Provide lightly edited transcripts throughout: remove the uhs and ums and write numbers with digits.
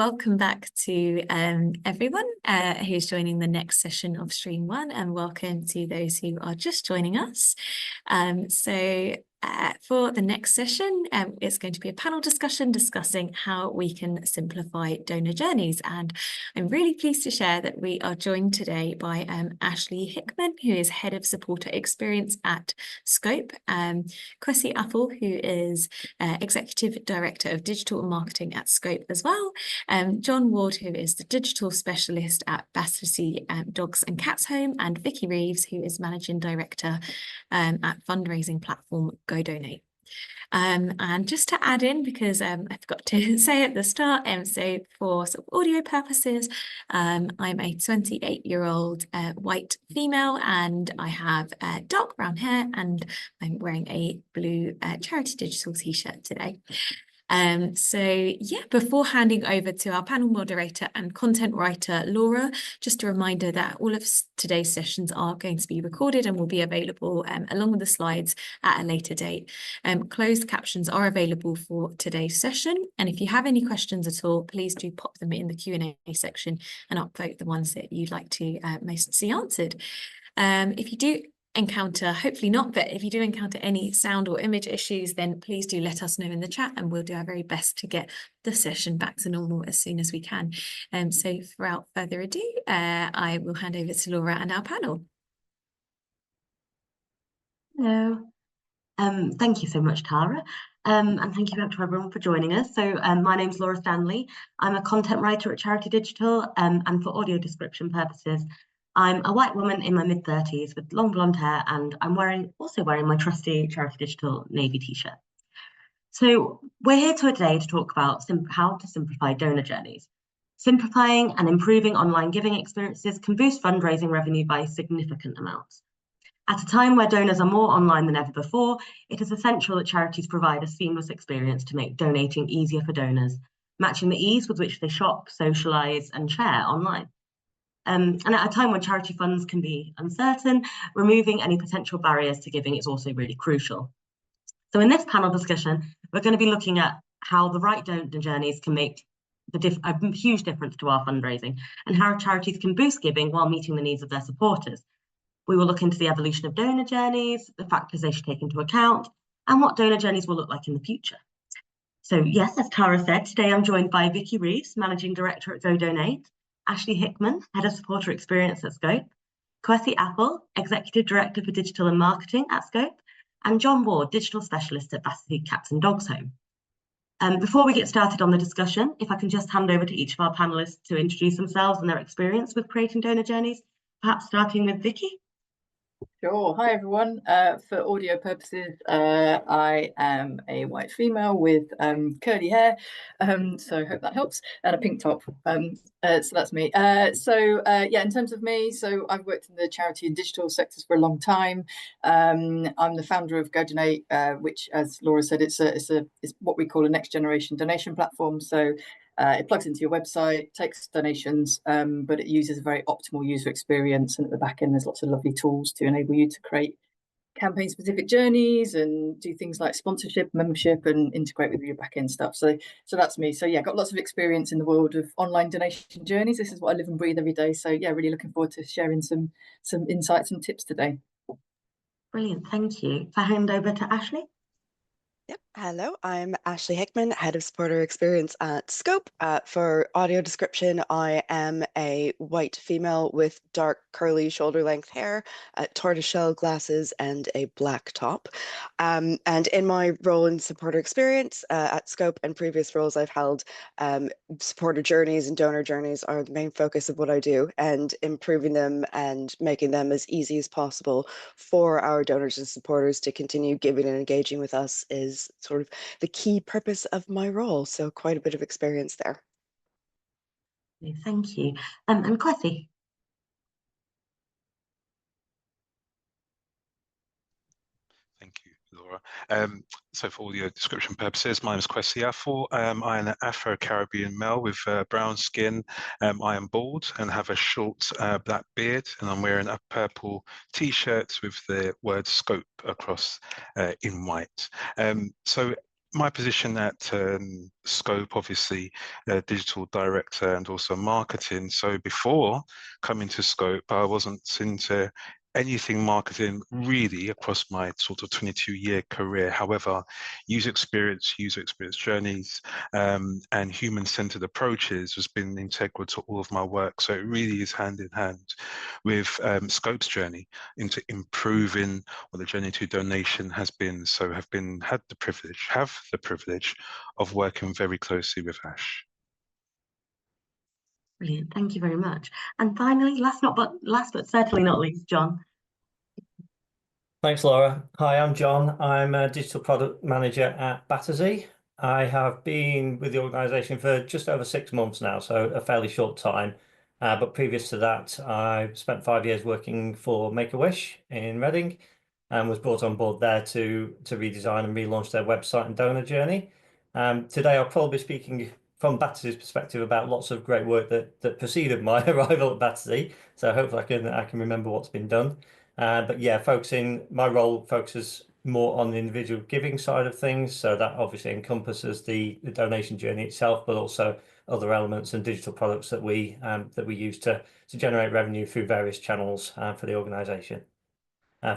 welcome back to everyone who's joining the next session of Stream 1, and welcome to those who are just joining us. For the next session, it's going to be a panel discussion discussing how we can simplify donor journeys. And I'm really pleased to share that we are joined today by Ashley Hickman, who is Head of Supporter Experience at Scope, Kwesi Apple, who is Executive Director of Digital Marketing at Scope as well, John Ward, who is the Digital Specialist at Battersea Dogs and Cats Home, and Vicky Reeves, who is Managing Director at fundraising platform Go Donate. And just to add in, because I forgot to say at the start, so for sort of audio purposes, I'm a 28-year-old white female, and I have dark brown hair, and I'm wearing a blue charity digital t-shirt today. Before handing over to our panel moderator and content writer, Laura, just a reminder that all of today's sessions are going to be recorded and will be available along with the slides at a later date. Closed captions are available for today's session. And if you have any questions at all, please do pop them in the Q&A section and upvote the ones that you'd like to most see answered. If you do encounter, hopefully not, but if you do encounter any sound or image issues, then please do let us know in the chat, and we'll do our very best to get the session back to normal as soon as we can. So without further ado, I will hand over to Laura and our panel. Hello. Thank you so much, Tara. And thank you to everyone for joining us. So my name's Laura Stanley. I'm a content writer at Charity Digital, and for audio description purposes, I'm a white woman in my mid-30s with long blonde hair, and I'm also wearing my trusty Charity Digital navy t-shirt. So we're here today to talk about how to simplify donor journeys. Simplifying and improving online giving experiences can boost fundraising revenue by significant amounts. At a time where donors are more online than ever before, it is essential that charities provide a seamless experience to make donating easier for donors, matching the ease with which they shop, socialise and share online. And at a time when charity funds can be uncertain, removing any potential barriers to giving is also really crucial. So in this panel discussion, we're going to be looking at how the right donor journeys can make a huge difference to our fundraising, and how charities can boost giving while meeting the needs of their supporters. We will look into the evolution of donor journeys, the factors they should take into account, and what donor journeys will look like in the future. So yes, as Tara said, today I'm joined by Vicky Reeves, Managing Director at Go Donate, Ashley Hickman, Head of Supporter Experience at Scope, Kwesi Apple, Executive Director for Digital and Marketing at Scope, and John Ward, Digital Specialist at Battersea Cats and Dogs Home. Before we get started on the discussion, if I can just hand over to each of our panelists to introduce themselves and their experience with creating donor journeys, perhaps starting with Vicky. Sure. Hi, everyone. For audio purposes, I am a white female with curly hair, so I hope that helps, and a pink top. So that's me. In terms of me, so I've worked in the charity and digital sectors for a long time. I'm the founder of Go Donate, which, as Laura said, it's what we call a next generation donation platform. So it plugs into your website, takes donations, but it uses a very optimal user experience. And at the back end, there's lots of lovely tools to enable you to create campaign-specific journeys and do things like sponsorship, membership, and integrate with your back-end stuff. So that's me. So yeah, got lots of experience in the world of online donation journeys. This is what I live and breathe every day. So yeah, really looking forward to sharing some insights and tips today. Brilliant, thank you. If I hand over to Ashley. Yep. Hello, I'm Ashley Hickman, Head of Supporter Experience at Scope. For audio description, I am a white female with dark curly shoulder length hair, tortoiseshell glasses, and a black top. And in my role in supporter experience at Scope and previous roles I've held, supporter journeys and donor journeys are the main focus of what I do, and improving them and making them as easy as possible for our donors and supporters to continue giving and engaging with us is sort of the key purpose of my role. So quite a bit of experience there. Thank you. And Kwesi. Thank you, Laura. So for audio description purposes, my name is Kwesi Apple. I am an Afro-Caribbean male with brown skin. I am bald and have a short black beard, and I'm wearing a purple t-shirt with the word Scope across in white. So my position at Scope, obviously, digital director and also marketing. So before coming to Scope, I wasn't into anything marketing really across my sort of 22-year career. However, user experience journeys, and human-centered approaches has been integral to all of my work. So it really is hand in hand with Scope's journey into improving what the journey to donation has been. So have the privilege of working very closely with Ash. Brilliant, thank you very much. And finally, last but certainly not least, John. Thanks, Laura. Hi, I'm John. I'm a digital product manager at Battersea. I have been with the organisation for just over 6 months now, so a fairly short time. But previous to that, I spent 5 years working for Make-A-Wish in Reading and was brought on board there to redesign and relaunch their website and donor journey. Today, I'll probably be speaking from Battersea's perspective about lots of great work that preceded my arrival at Battersea. So hopefully I can remember what's been done. But yeah, my role focuses more on the individual giving side of things. So that obviously encompasses the donation journey itself, but also other elements and digital products that we use to generate revenue through various channels for the organisation.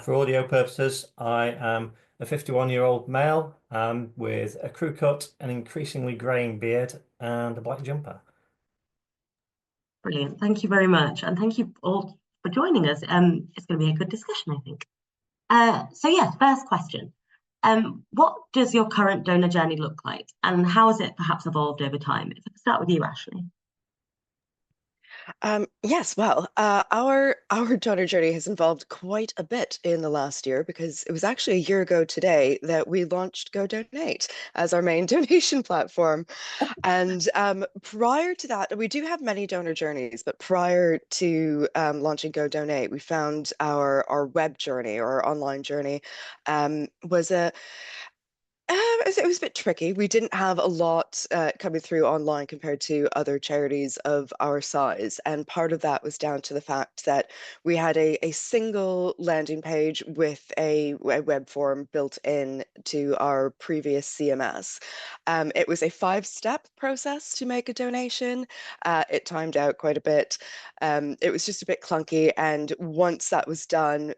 For audio purposes, I am a 51-year-old male with a crew cut, an increasingly greying beard, and a black jumper. Brilliant, thank you very much, and thank you all for joining us. It's going to be a good discussion, I think. So yes, first question. What does your current donor journey look like, and how has it perhaps evolved over time? If I could start with you, Ashley. Yes, well, our donor journey has evolved quite a bit in the last year, because it was actually a year ago today that we launched Go Donate as our main donation platform. And prior to that, we do have many donor journeys, but prior to launching Go Donate, we found our web journey or our online journey was it was a bit tricky. We didn't have a lot coming through online compared to other charities of our size. And part of that was down to the fact that we had a single landing page with a web form built in to our previous CMS. It was a 5-step process to make a donation. It timed out quite a bit. It was just a bit clunky. And once that was done,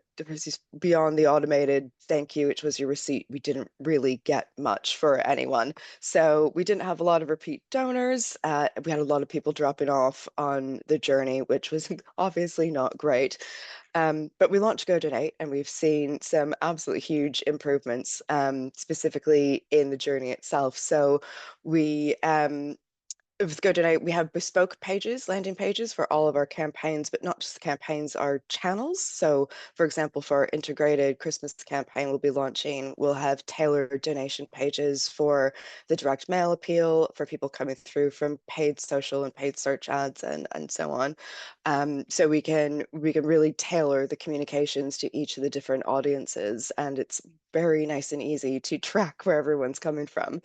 beyond the automated thank you, which was your receipt, we didn't really get much for anyone. So we didn't have a lot of repeat donors. We had a lot of people dropping off on the journey, which was obviously not great. But we launched Go Donate, and we've seen some absolutely huge improvements, specifically in the journey itself. So with Go Donate, we have bespoke pages, landing pages for all of our campaigns, but not just the campaigns, our channels. So, for example, for our integrated Christmas campaign we'll have tailored donation pages for the direct mail appeal, for people coming through from paid social and paid search ads, and so on. So we can really tailor the communications to each of the different audiences, and it's very nice and easy to track where everyone's coming from.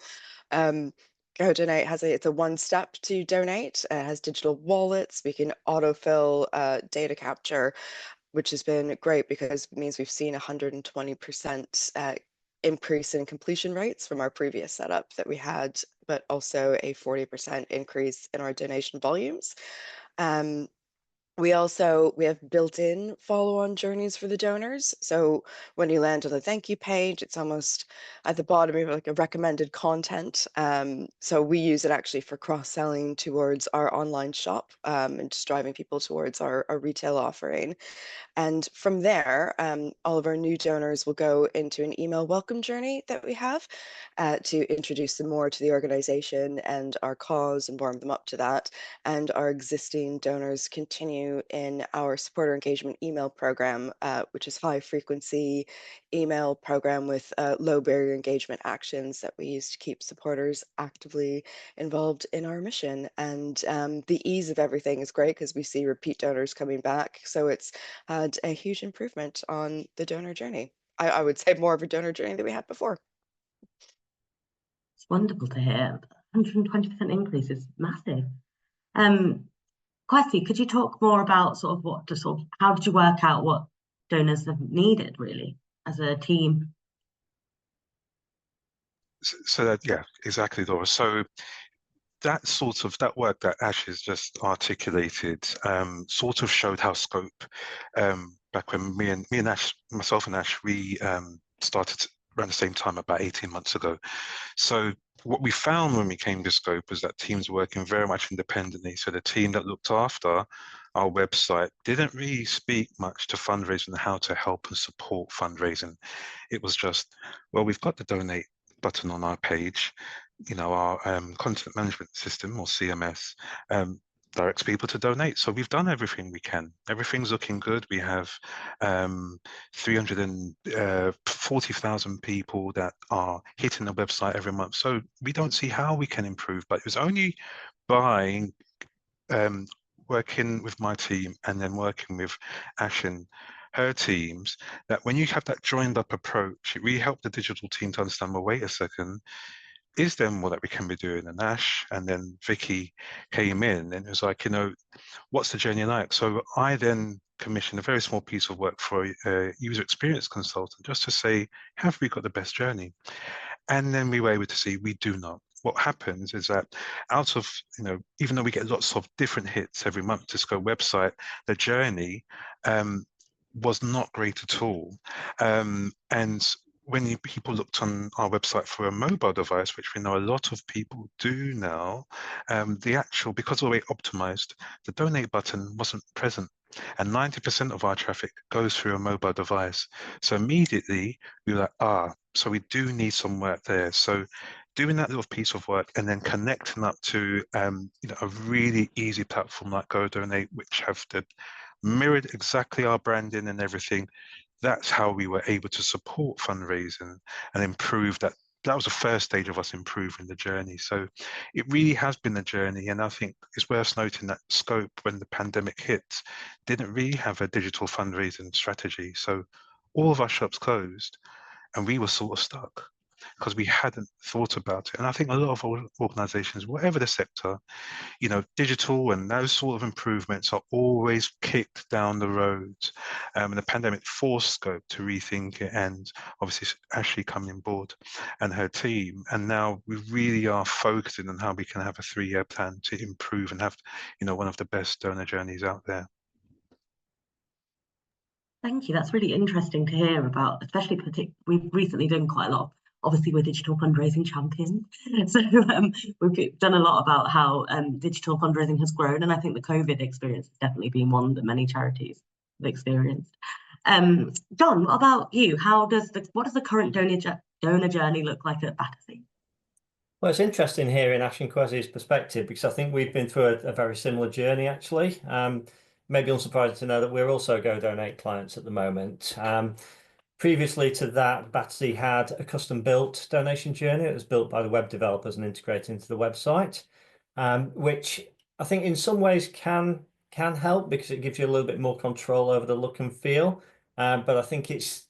Go Donate it's a 1-step to donate. It has digital wallets. We can autofill data capture, which has been great because it means we've seen 120% increase in completion rates from our previous setup that we had, but also a 40% increase in our donation volumes. We have built-in follow-on journeys for the donors. So when you land on the thank you page, it's almost at the bottom of like a recommended content. So we use it actually for cross-selling towards our online shop, and just driving people towards our retail offering. And from there, all of our new donors will go into an email welcome journey that we have to introduce them more to the organization and our cause and warm them up to that. And our existing donors continue in our supporter engagement email program, which is high frequency email program with low barrier engagement actions that we use to keep supporters actively involved in our mission. And the ease of everything is great because we see repeat donors coming back. So it's had a huge improvement on the donor journey. I would say more of a donor journey than we had before. It's wonderful to hear. 120% increase is massive. Kwesi, could you talk more about how did you work out what donors have needed really as a team? So that, yeah, exactly, Laura. So that work that Ash has just articulated sort of showed how Scope, back when me and Ash, myself and Ash, we started around the same time about 18 months ago. So what we found when we came to Scope was that teams were working very much independently. So the team that looked after our website didn't really speak much to fundraising and how to help and support fundraising. It was just, well, we've got the donate button on our page. You know, our content management system, or CMS, directs people to donate. So we've done everything we can. Everything's looking good. We have 340,000 people that are hitting the website every month. So we don't see how we can improve, but it was only by working with my team and then working with Ash and her teams, that when you have that joined up approach, it really helped the digital team to understand, well, wait a second, is there more that we can be doing? And Ash and then Vicky came in and it was like, what's the journey like? So I then commissioned a very small piece of work for a user experience consultant just to say, have we got the best journey? And then we were able to see we do not. What happens is that out of, even though we get lots of different hits every month to Scope website, the journey was not great at all. And when people looked on our website for a mobile device, which we know a lot of people do now, because of the way optimized, the donate button wasn't present. And 90% of our traffic goes through a mobile device. So immediately we were like, so we do need some work there. So doing that little piece of work and then connecting up to a really easy platform like GoDonate, which have mirrored exactly our branding and everything, that's how we were able to support fundraising and improve that. That was the first stage of us improving the journey. So it really has been a journey. And I think it's worth noting that Scope, when the pandemic hit, didn't really have a digital fundraising strategy. So all of our shops closed and we were sort of stuck because we hadn't thought about it. And I think a lot of organizations, whatever the sector, digital and those sort of improvements are always kicked down the road. And the pandemic forced Scope to rethink it, and obviously Ashley coming on board and her team. And now we really are focusing on how we can have a 3-year plan to improve and have, one of the best donor journeys out there. Thank you. That's really interesting to hear about, especially we've recently done quite a lot. Obviously, we're digital fundraising champions. So we've done a lot about how digital fundraising has grown. And I think the COVID experience has definitely been one that many charities have experienced. John, what about you? What does the current donor journey look like at Battersea? Well, it's interesting hearing Ash and Kwesi's perspective, because I think we've been through a very similar journey, actually. Maybe unsurprising to know that we're also GoDonate clients at the moment. Previously to that, Battersea had a custom-built donation journey. It was built by the web developers and integrated into the website, which I think in some ways can help because it gives you a little bit more control over the look and feel. But I think it's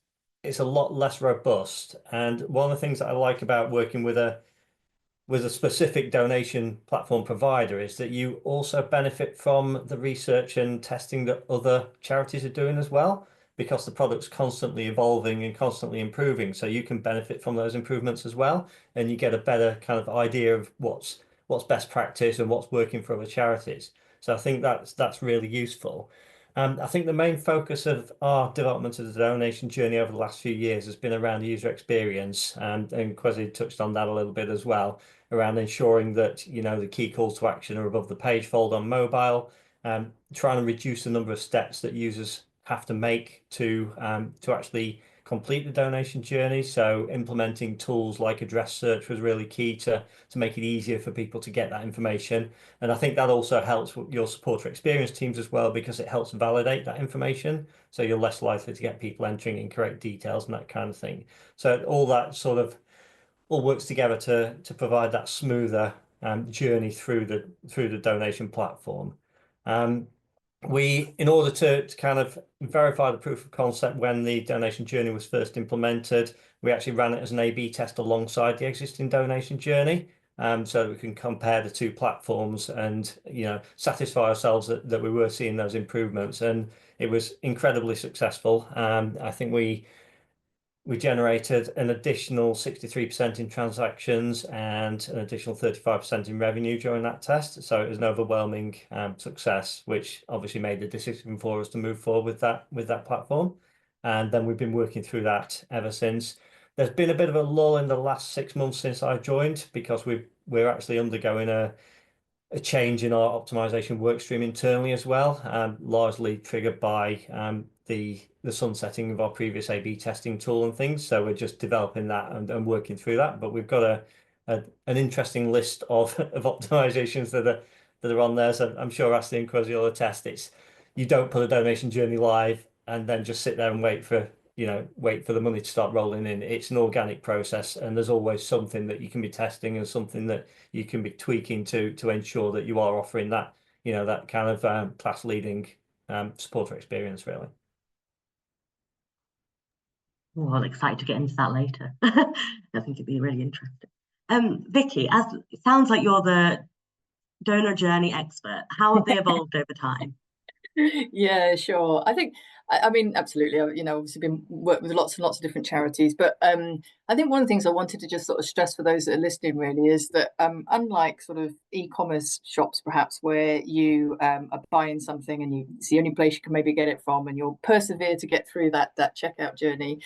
a lot less robust. And one of the things that I like about working with a specific donation platform provider is that you also benefit from the research and testing that other charities are doing as well, because the product's constantly evolving and constantly improving. So you can benefit from those improvements as well, and you get a better kind of idea of what's best practice and what's working for other charities. So I think that's really useful. I think the main focus of our development of the donation journey over the last few years has been around user experience, and Kwesi touched on that a little bit as well, around ensuring that the key calls to action are above the page fold on mobile, trying to reduce the number of steps that users have to make to actually complete the donation journey. So implementing tools like address search was really key to make it easier for people to get that information. And I think that also helps with your supporter experience teams as well, because it helps validate that information. So you're less likely to get people entering incorrect details and that kind of thing. So all that sort of all works together to provide that smoother journey through the donation platform. In order to kind of verify the proof of concept when the donation journey was first implemented, we actually ran it as an A/B test alongside the existing donation journey, so that we can compare the two platforms and satisfy ourselves that we were seeing those improvements, and it was incredibly successful. I think we we generated an additional 63% in transactions and an additional 35% in revenue during that test. So it was an overwhelming success, which obviously made the decision for us to move forward with that platform. And then we've been working through that ever since. There's been a bit of a lull in the last 6 months since I joined, because we're actually undergoing a change in our optimization work stream internally as well, largely triggered by the sunsetting of our previous A/B testing tool and things. So we're just developing that and working through that. But we've got an interesting list of optimizations that are on there. So I'm sure Ashley and Crosby will attest. You don't put a donation journey live and then just sit there and wait for the money to start rolling in. It's an organic process, and there's always something that you can be testing and something that you can be tweaking to ensure that you are offering that that kind of class leading supporter experience, really. Oh, I'm excited to get into that later. I think it'd be really interesting. Vicky, as it sounds like you're the donor journey expert, how have they evolved over time? Yeah, sure. I mean, absolutely. Obviously been worked with lots and lots of different charities, but I think one of the things I wanted to just sort of stress for those that are listening really is that unlike sort of e-commerce shops, perhaps, where you are buying something and it's the only place you can maybe get it from, and you'll persevere to get through that checkout journey.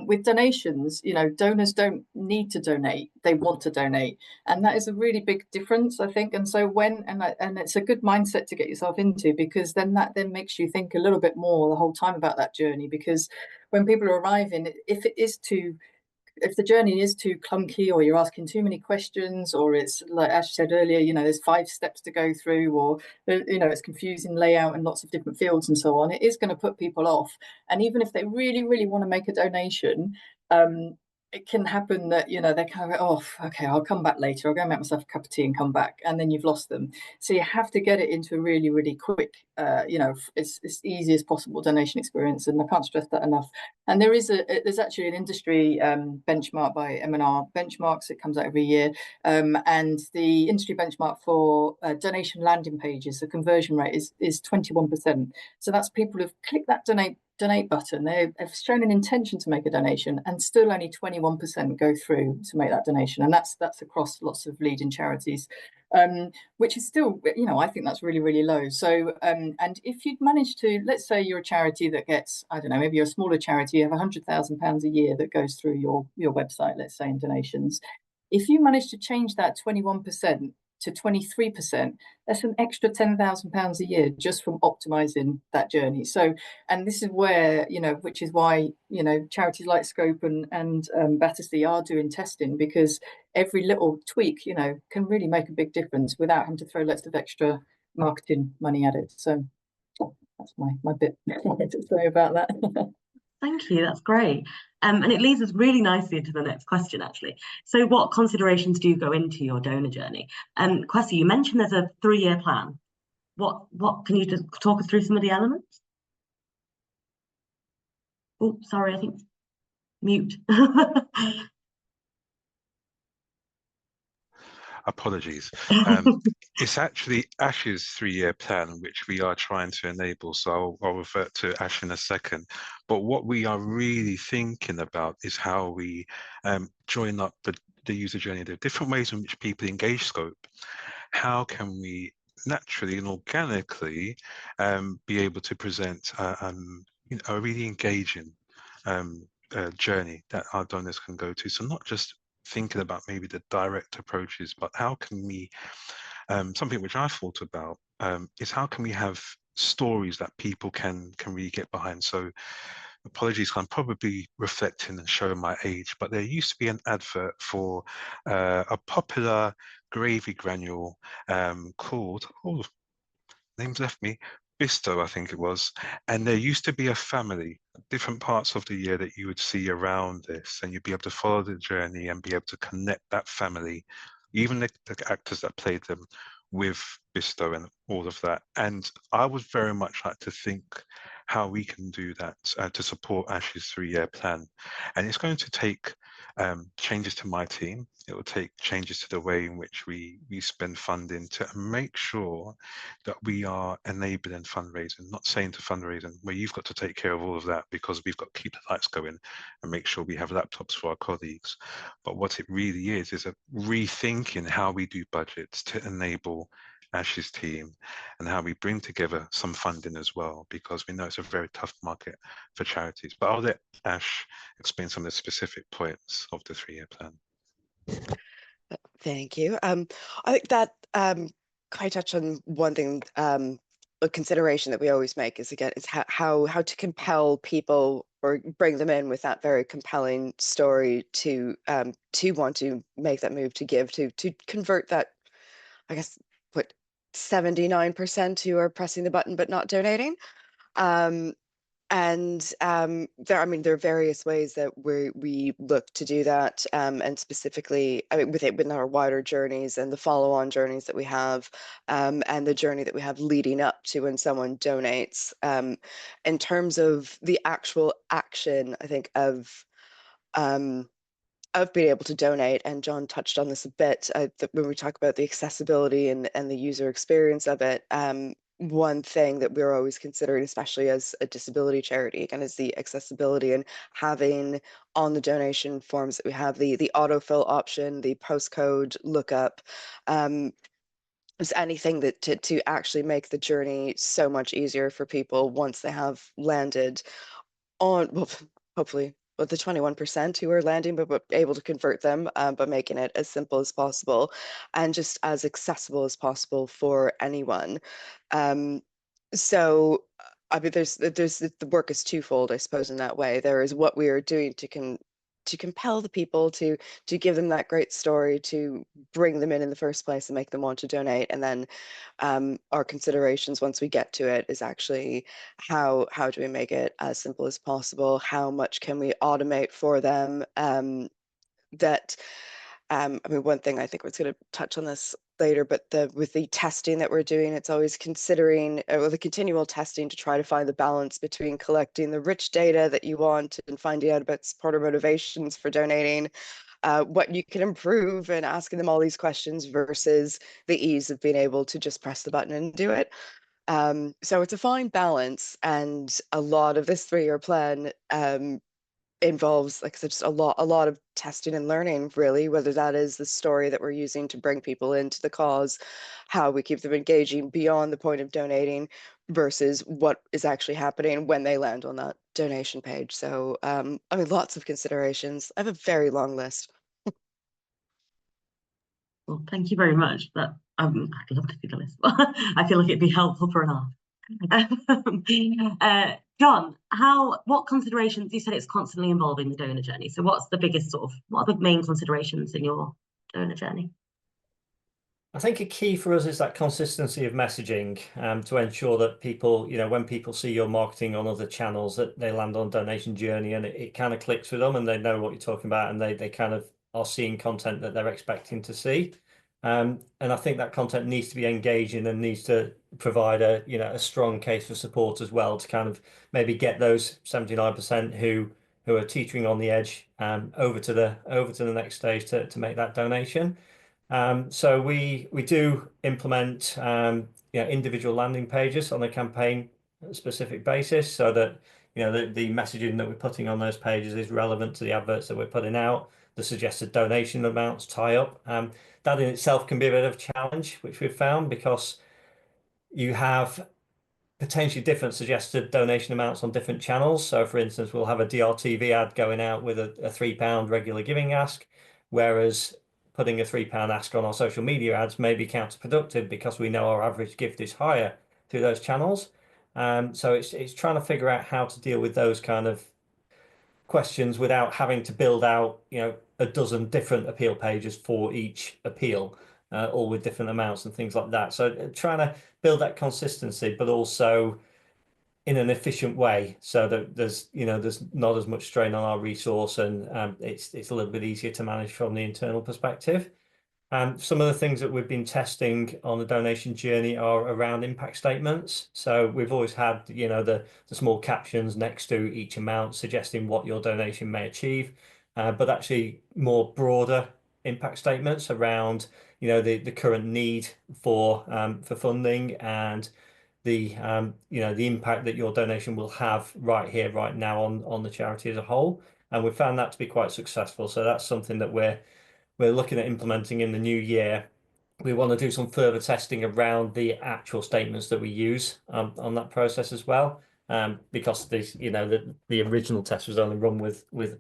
With donations, donors don't need to donate; they want to donate, and that is a really big difference, I think. And so and it's a good mindset to get yourself into, because then that makes you think a little bit more the whole time about that journey. Because when people are arriving, if the journey is too clunky, or you're asking too many questions, or it's like Ash said earlier, there's 5 steps to go through, or it's confusing layout and lots of different fields and so on, it is going to put people off. And even if they really, really want to make a donation, it can happen that they kind of go, oh, okay, I'll come back later, I'll go make myself a cup of tea and come back, and then you've lost them. So you have to get it into a really, really quick, it's easy as possible donation experience, and I can't stress that enough. And there's actually an industry benchmark by M&R Benchmarks. It comes out every year, and the industry benchmark for donation landing pages, the conversion rate is 21%. So that's people who've clicked that donate button, they've shown an intention to make a donation, and still only 21% go through to make that donation. And that's across lots of leading charities, which is still, I think that's really, really low. So and if you'd manage to, let's say you're a charity that gets, I don't know, maybe you're a smaller charity, you have £100,000 a year that goes through your website, let's say, in donations. If you manage to change that 21% to 23%, that's an extra £10,000 a year just from optimizing that journey. So, and this is where, which is why, charities like Scope and Battersea are doing testing, because every little tweak, can really make a big difference without having to throw lots of extra marketing money at it. So that's my bit to say about that. Thank you, that's great. And it leads us really nicely into the next question, actually. So what considerations do go into your donor journey? Kwesi, you mentioned there's a 3-year plan. What can you just talk us through some of the elements? Oh, sorry, I think mute. Apologies. It's actually Ash's 3-year plan, which we are trying to enable. So I'll revert to Ash in a second. But what we are really thinking about is how we join up the user journey. There are different ways in which people engage Scope. How can we naturally and organically be able to present a really engaging journey that our donors can go to? So not just thinking about maybe the direct approaches, but how can we, something which I thought about is how can we have stories that people can really get behind? So apologies, I'm probably reflecting and showing my age, but there used to be an advert for a popular gravy granule called, name's left me, Bisto, I think it was. And there used to be a family, different parts of the year that you would see around this, and you'd be able to follow the journey and be able to connect that family, even the actors that played them, with Bisto and all of that. And I would very much like to think how we can do that to support Ash's 3-year plan. And it's going to take changes to my team. It will take changes to the way in which we spend funding to make sure that we are enabling fundraising, not saying to fundraising where you've got to take care of all of that because we've got to keep the lights going and make sure we have laptops for our colleagues. But what it really is a rethinking how we do budgets to enable Ash's team and how we bring together some funding as well, because we know it's a very tough market for charities. But I'll let Ash explain some of the specific points of the 3-year plan. Thank you. I think that I touch on one thing, a consideration that we always make is, again, is how to compel people or bring them in with that very compelling story to want to make that move, to give, to convert that, I guess, what, 79% who are pressing the button but not donating. And there are various ways that we look to do that, and specifically, within our wider journeys and the follow-on journeys that we have, and the journey that we have leading up to when someone donates. In terms of the actual action, I think of being able to donate, and John touched on this a bit when we talk about the accessibility and the user experience of it. One thing that we're always considering, especially as a disability charity, again, is the accessibility, and having on the donation forms that we have the autofill option, the postcode lookup, is anything that to actually make the journey so much easier for people once they have landed on, well, hopefully with the 21% who are landing, but able to convert them, by making it as simple as possible and just as accessible as possible for anyone. So, there's the work is twofold, I suppose, in that way. There is what we are doing to compel the people to give them that great story, to bring them in the first place and make them want to donate. And then our considerations once we get to it is actually how do we make it as simple as possible? How much can we automate for them? One thing, I think I was going to touch on this later, but with the testing that we're doing, it's always considering the continual testing to try to find the balance between collecting the rich data that you want and finding out about supporter motivations for donating, what you can improve, and asking them all these questions versus the ease of being able to just press the button and do it. So it's a fine balance, and a lot of this 3-year plan involves, like I said, just a lot of testing and learning, really, whether that is the story that we're using to bring people into the cause, how we keep them engaging beyond the point of donating versus what is actually happening when they land on that donation page. So lots of considerations. I have a very long list. Well, thank you very much. I'd love to see the list, but I feel like it'd be helpful for an half. John, what considerations, you said it's constantly involving the donor journey. So what's the biggest what are the main considerations in your donor journey? I think a key for us is that consistency of messaging, to ensure that people, when people see your marketing on other channels, that they land on donation journey and it kind of clicks with them and they know what you're talking about, and they kind of are seeing content that they're expecting to see. And I think that content needs to be engaging and needs to provide a strong case for support as well, to kind of maybe get those 79% who are teetering on the edge over to the next stage to make that donation. So we do implement individual landing pages on a campaign specific basis, so that the messaging that we're putting on those pages is relevant to the adverts that we're putting out. The suggested donation amounts tie up. That in itself can be a bit of a challenge, which we've found, because you have potentially different suggested donation amounts on different channels. So for instance, we'll have a DRTV ad going out with a £3 regular giving ask, whereas putting a £3 ask on our social media ads may be counterproductive because we know our average gift is higher through those channels. So it's trying to figure out how to deal with those kind of questions without having to build out a dozen different appeal pages for each appeal, all with different amounts and things like that. So trying to build that consistency, but also in an efficient way, so that there's not as much strain on our resource, and it's a little bit easier to manage from the internal perspective. Some of the things that we've been testing on the donation journey are around impact statements. So we've always had, you know, the small captions next to each amount suggesting what your donation may achieve, but actually more broader impact statements around, you know, the current need for funding and the you know, the impact that your donation will have right here, right now on the charity as a whole. And we found that to be quite successful. So that's something that we're looking at implementing in the new year. We want to do some further testing around the actual statements that we use on that process as well, because you know, the original test was only run with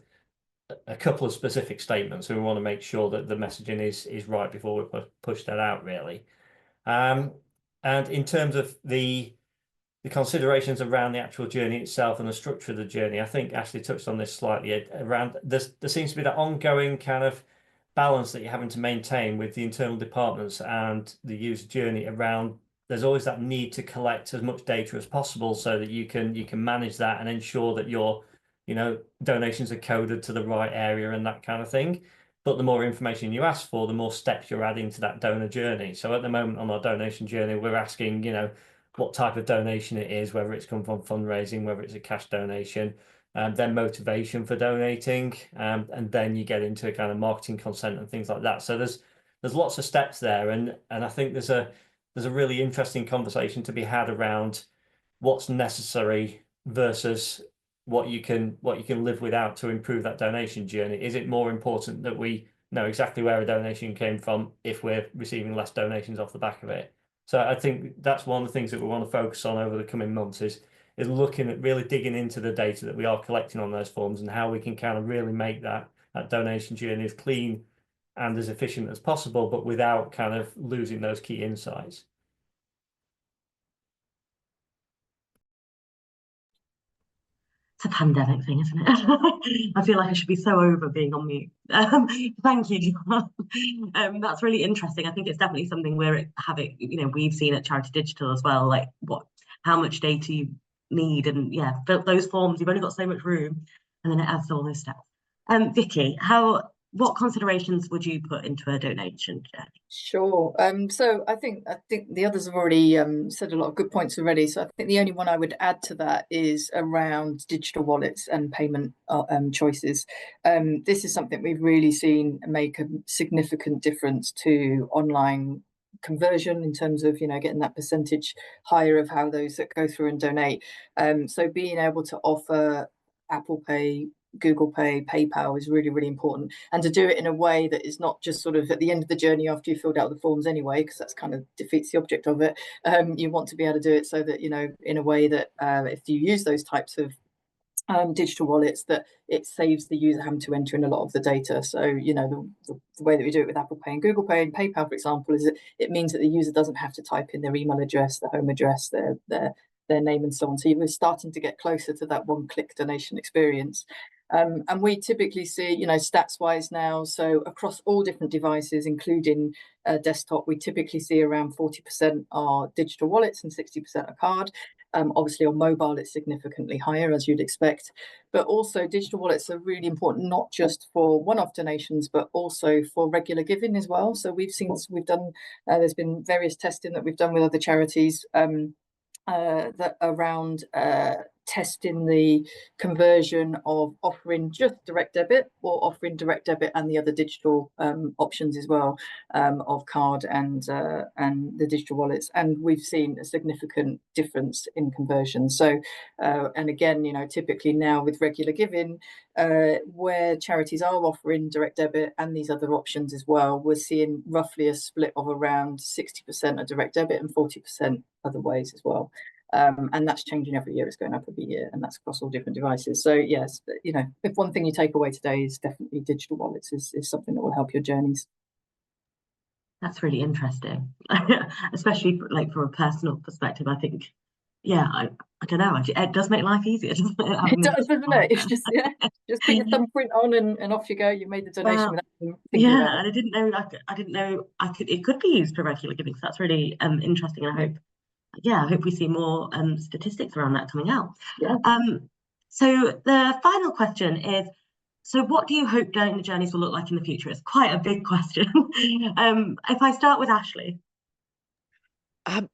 a couple of specific statements, so we want to make sure that the messaging is right before we push that out, really. And in terms of the considerations around the actual journey itself and the structure of the journey, I think Ashley touched on this slightly around there seems to be that ongoing kind of balance that you're having to maintain with the internal departments and the user journey around. There's always that need to collect as much data as possible so that you can manage that and ensure that your, you know, donations are coded to the right area and that kind of thing. But the more information you ask for, the more steps you're adding to that donor journey. So at the moment on our donation journey, we're asking, you know, what type of donation it is, whether it's come from fundraising, whether it's a cash donation, then motivation for donating, and then you get into kind of marketing consent and things like that. So there's lots of steps there, and I think there's a really interesting conversation to be had around what's necessary versus what you can live without to improve that donation journey. Is it more important that we know exactly where a donation came from if we're receiving less donations off the back of it? So I think that's one of the things that we want to focus on over the coming months is looking at really digging into the data that we are collecting on those forms and how we can kind of really make that donation journey as clean and as efficient as possible, but without kind of losing those key insights. It's a pandemic thing, isn't it? I feel like I should be so over being on mute. Thank you, John. That's really interesting. I think it's definitely something we're having, you know, we've seen at Charity Digital as well, like how much data you need, and yeah, fill those forms, you've only got so much room, and then it adds all those steps. Vicky, what considerations would you put into a donation journey? Sure. So I think the others have already said a lot of good points already. So I think the only one I would add to that is around digital wallets and payment choices. This is something we've really seen make a significant difference to online conversion in terms of, you know, getting that percentage higher of how those that go through and donate. So being able to offer Apple Pay, Google Pay, PayPal is really, really important. And to do it in a way that is not just sort of at the end of the journey after you filled out the forms anyway, because that's kind of defeats the object of it. You want to be able to do it so that, you know, in a way that if you use those types of digital wallets, that it saves the user having to enter in a lot of the data. So, you know, the way that we do it with Apple Pay and Google Pay and PayPal, for example, is that it means that the user doesn't have to type in their email address, their home address, their name and so on. So you're starting to get closer to that one-click donation experience. And we typically see, you know, stats wise now, so across all different devices, including desktop, we typically see around 40% are digital wallets and 60% are card. Obviously on mobile, it's significantly higher, as you'd expect. But also digital wallets are really important, not just for one-off donations, but also for regular giving as well. So there's been various testing that we've done with other charities that around testing the conversion of offering just direct debit or offering direct debit and the other digital options as well, of card and the digital wallets, and we've seen a significant difference in conversion. So and again, you know, typically now with regular giving, where charities are offering direct debit and these other options as well, we're seeing roughly a split of around 60% of direct debit and 40% other ways as well. And that's changing every year. It's going up every year, and that's across all different devices. So yes, you know, if one thing you take away today is definitely digital wallets is something that will help your journeys. That's really interesting, especially like from a personal perspective. I think, yeah, I don't know, it does make life easier, doesn't it? It does, doesn't it? It's just, yeah, just put your thumbprint on and off you go. You made the donation without thinking about it. And I didn't know it could be used for regular giving. So that's really interesting, and I hope we see more statistics around that coming out. Yeah. So the final question is, So what do you hope donor journeys will look like in the future? It's quite a big question. If I start with Ashley. Um,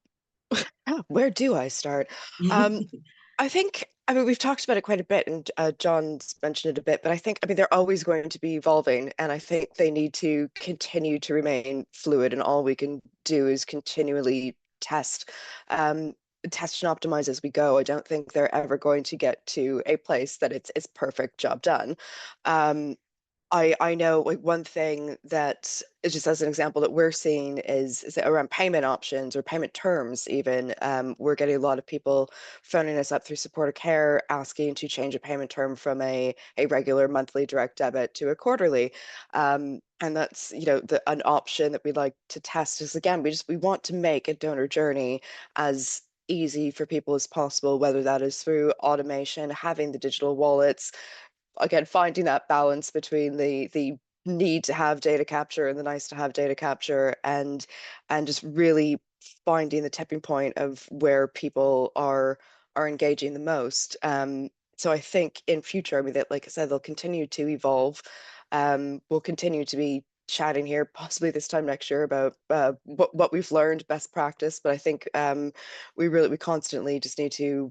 where do I start? I think, I mean, we've talked about it quite a bit, and John's mentioned it a bit, but I mean, they're always going to be evolving, and I think they need to continue to remain fluid, and all we can do is continually um, test and optimize as we go. I don't think they're ever going to get to a place that it's perfect, job done. Um, I know like one thing that is just as an example that we're seeing is that around payment options or payment terms even. We're getting a lot of people phoning us up through supporter care asking to change a payment term from a regular monthly direct debit to a quarterly. And that's, you know, an option that we like to test is, again, we want to make a donor journey as easy for people as possible, whether that is through automation, having the digital wallets, again, finding that balance between the need to have data capture and the nice to have data capture, and just really finding the tipping point of where people are engaging the most. So I think in future, I mean, that, like I said, they'll continue to evolve. We'll continue to be chatting here possibly this time next year about what we've learned, best practice. But I think we constantly just need to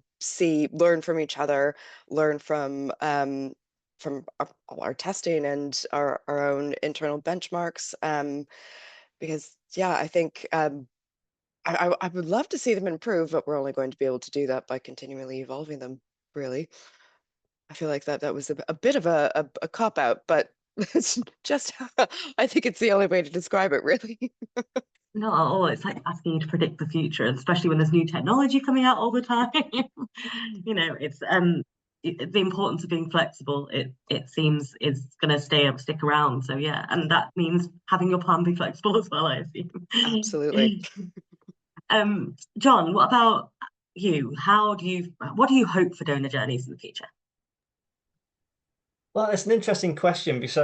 learn from each other, learn from all our testing and our own internal benchmarks. Because yeah, I think I would love to see them improve, but we're only going to be able to do that by continually evolving them, really. I feel like that was a bit of a cop out, but it's just I think it's the only way to describe it, really. Not at all. It's like asking you to predict the future, especially when there's new technology coming out all the time. You know, the importance of being flexible, it seems is going to stick around. So yeah, and that means having your plan be flexible as well, I assume. Absolutely. John, what about you? What do you hope for donor journeys in the future? Well, it's an interesting question because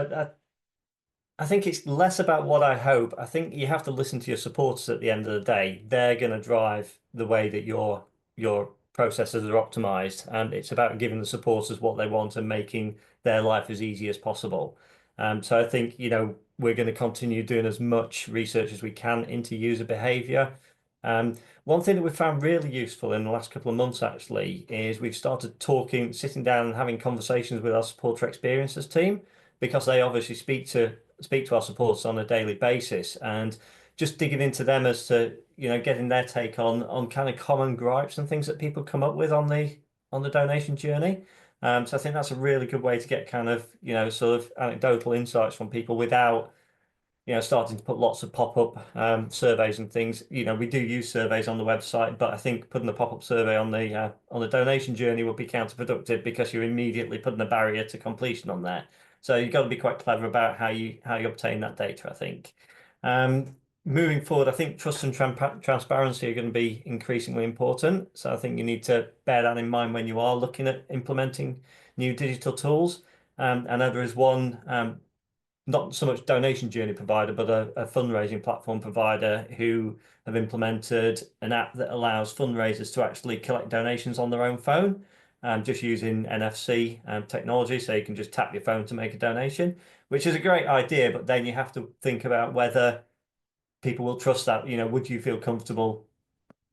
I think it's less about what I hope. I think you have to listen to your supporters at the end of the day. They're going to drive the way that your processes are optimized, and it's about giving the supporters what they want and making their life as easy as possible. So I think, you know, we're going to continue doing as much research as we can into user behavior. One thing that we found really useful in the last couple of months actually is we've started sitting down and having conversations with our supporter experiences team, because they obviously speak to our supporters on a daily basis, and just digging into them as to, you know, getting their take on kind of common gripes and things that people come up with on the donation journey. So I think that's a really good way to get kind of, you know, sort of anecdotal insights from people without, you know, starting to put lots of pop-up surveys and things. You know, we do use surveys on the website, but I think putting a pop-up survey on the donation journey would be counterproductive because you're immediately putting a barrier to completion on there. So you've got to be quite clever about how you obtain that data, I think. Moving forward, I think trust and transparency are going to be increasingly important. So I think you need to bear that in mind when you are looking at implementing new digital tools. I know there is one not so much donation journey provider, but a fundraising platform provider who have implemented an app that allows fundraisers to actually collect donations on their own phone, just using NFC technology. So you can just tap your phone to make a donation, which is a great idea. But then you have to think about whether people will trust that. You know, would you feel comfortable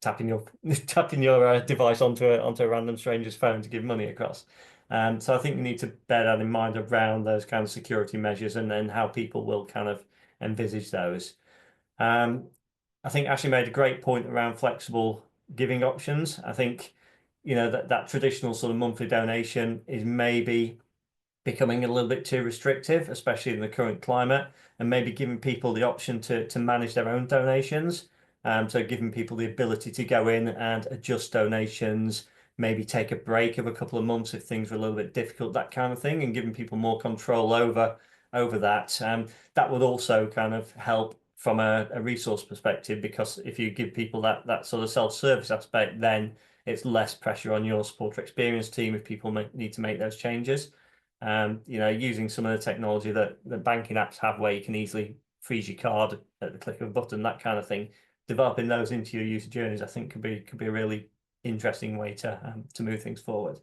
tapping your device onto a random stranger's phone to give money across? So I think we need to bear that in mind around those kind of security measures and then how people will kind of envisage those. I think Ashley made a great point around flexible giving options. I think, you know, that traditional sort of monthly donation is maybe becoming a little bit too restrictive, especially in the current climate, and maybe giving people the option to manage their own donations. So giving people the ability to go in and adjust donations, maybe take a break of a couple of months if things are a little bit difficult, that kind of thing, and giving people more control over that. That would also kind of help from a resource perspective, because if you give people that sort of self-service aspect, then it's less pressure on your supporter experience team if people need to make those changes. You know, using some of the technology that the banking apps have where you can easily freeze your card at the click of a button, that kind of thing. Developing those into your user journeys, I think, could be a really interesting way to move things forward.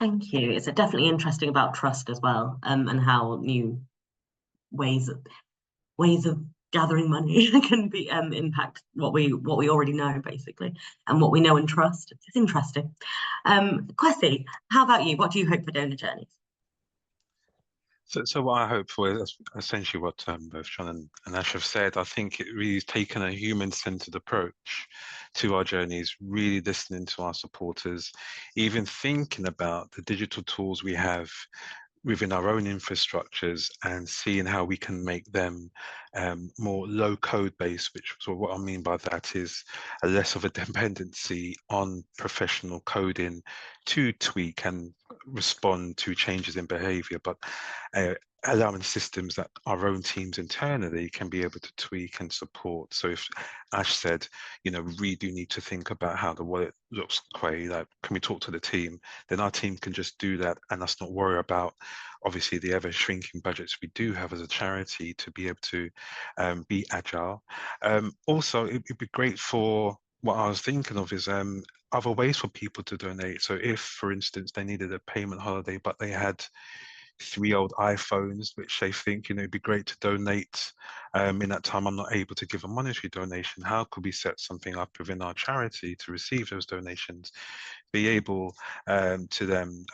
Thank you. It's definitely interesting about trust as well, and how new ways of gathering money can be impact what we already know, basically, and what we know and trust. It's interesting. Kwesi, how about you? What do you hope for donor journeys? So what I hope for is essentially what both John and Ash have said. I think it really has taken a human-centered approach to our journeys, really listening to our supporters, even thinking about the digital tools we have within our own infrastructures and seeing how we can make them more low code based, which so what I mean by that is a less of a dependency on professional coding to tweak and respond to changes in behavior, but allowing systems that our own teams internally can be able to tweak and support. So if Ash said, we really do need to think about how the wallet looks, like, can we talk to the team? Then our team can just do that and us not worry about, obviously, the ever shrinking budgets we do have as a charity to be able to be agile. Also, it'd be great for, what I was thinking of is other ways for people to donate. So if, for instance, they needed a payment holiday, but they had 3 old iPhones, which they think, it'd be great to donate. In that time, I'm not able to give a monetary donation. How could we set something up within our charity to receive those donations? Be able to then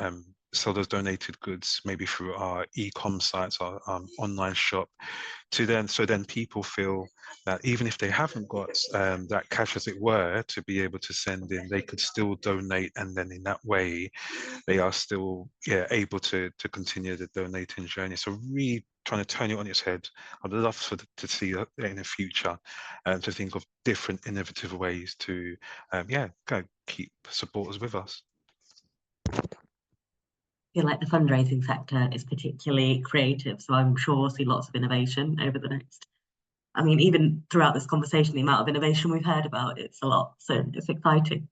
sell those donated goods maybe through our e-com sites, our online shop, so then people feel that even if they haven't got that cash, as it were, to be able to send in, they could still donate, and then in that way they are still able to continue the donating journey. So really trying to turn it on its head. I'd love to see that in the future, and to think of different innovative ways to keep supporters with us. I feel like the fundraising sector is particularly creative, so I'm sure we'll see lots of innovation over the next. I mean, even throughout this conversation, the amount of innovation we've heard about, it's a lot. So it's exciting.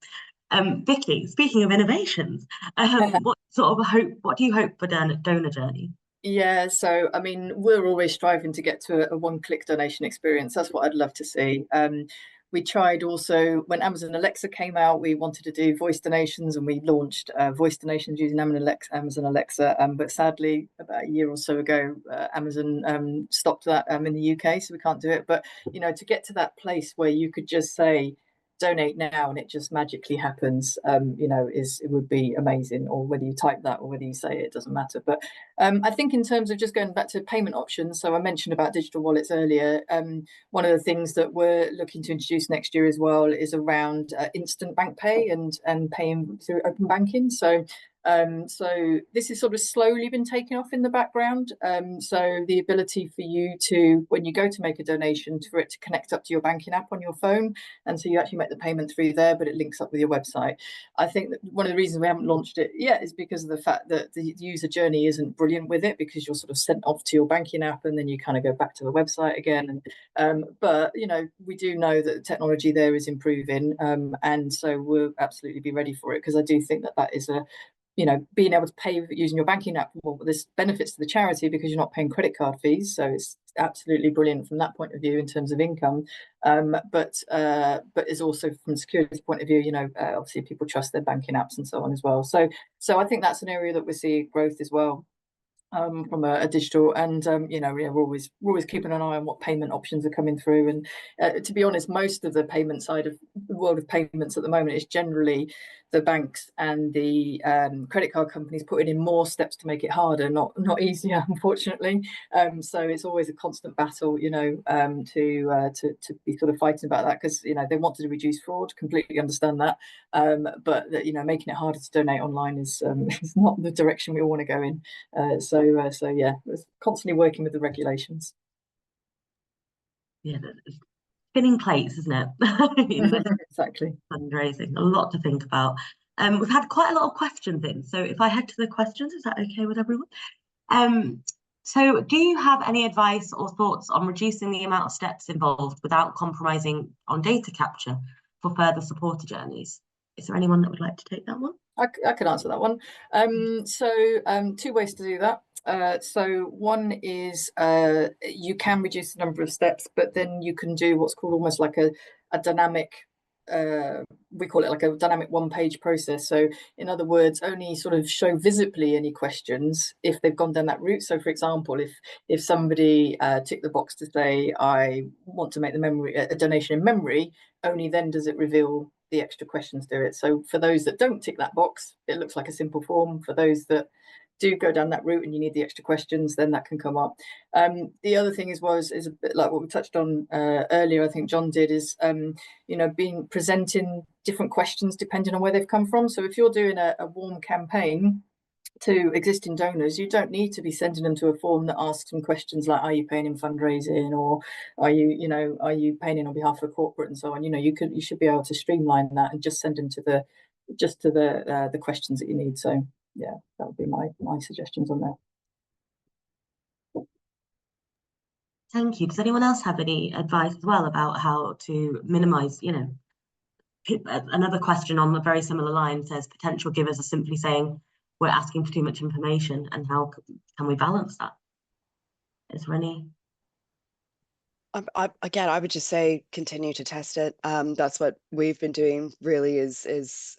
Vicky, speaking of innovations, what do you hope for donor journey? Yeah, so I mean, we're always striving to get to a one-click donation experience. That's what I'd love to see. We tried also when Amazon Alexa came out, we wanted to do voice donations, and we launched voice donations using Amazon Alexa. But sadly, about a year or so ago, Amazon stopped that in the UK, so we can't do it. But to get to that place where you could just say, donate now and it just magically happens, it would be amazing. Or whether you type that or whether you say it doesn't matter. But I think in terms of just going back to payment options, so I mentioned about digital wallets earlier. One of the things that we're looking to introduce next year as well is around instant bank pay and paying through open banking. So this has sort of slowly been taken off in the background. So the ability for you to, when you go to make a donation, for it to connect up to your banking app on your phone, and so you actually make the payment through there, but it links up with your website. I think that one of the reasons we haven't launched it yet is because of the fact that the user journey isn't brilliant with it, because you're sort of sent off to your banking app and then you kind of go back to the website again. But we do know that the technology there is improving, and so we'll absolutely be ready for it, because I do think that is a being able to pay using your banking app, well, there's benefits to the charity because you're not paying credit card fees. So it's absolutely brilliant from that point of view in terms of income. But it's also from a security point of view, obviously people trust their banking apps and so on as well. So I think that's an area that we see growth as well. From a digital, and we're always keeping an eye on what payment options are coming through. And to be honest, most of the payment side of the world of payments at the moment is generally the banks and the credit card companies putting in more steps to make it harder, not easier, unfortunately. So it's always a constant battle, to be sort of fighting about that, because they want to reduce fraud. Completely understand that, but making it harder to donate online is not the direction we all want to go in. So yeah, it's constantly working with the regulations. Yeah, spinning plates, isn't it? Exactly. Fundraising, a lot to think about. We've had quite a lot of questions in, so if I head to the questions, is that okay with everyone? So do you have any advice or thoughts on reducing the amount of steps involved without compromising on data capture for further supporter journeys? Is there anyone that would like to take that one? I can answer that one. Two ways to do that. So one is you can reduce the number of steps, but then you can do what's called almost like a dynamic we call it like a dynamic one-page process. So in other words, only sort of show visibly any questions if they've gone down that route. So for example, if somebody ticked the box to say, I want to make a donation in memory, only then does it reveal the extra questions to it. So for those that don't tick that box, it looks like a simple form. For those that do go down that route and you need the extra questions, then that can come up. The other thing is a bit like what we touched on earlier, I think John did, is presenting different questions depending on where they've come from. So if you're doing a warm campaign to existing donors, you don't need to be sending them to a form that asks them questions like, are you paying in fundraising, or are you paying in on behalf of a corporate, and so on. You should be able to streamline that and just send them to the questions that you need. So yeah, that would be my suggestions on that. Thank you. Does anyone else have any advice as well about how to minimize, another question on the very similar line says potential givers are simply saying we're asking for too much information, and how can we balance that? Is there any? Again, I would just say continue to test it. That's what we've been doing. Really, is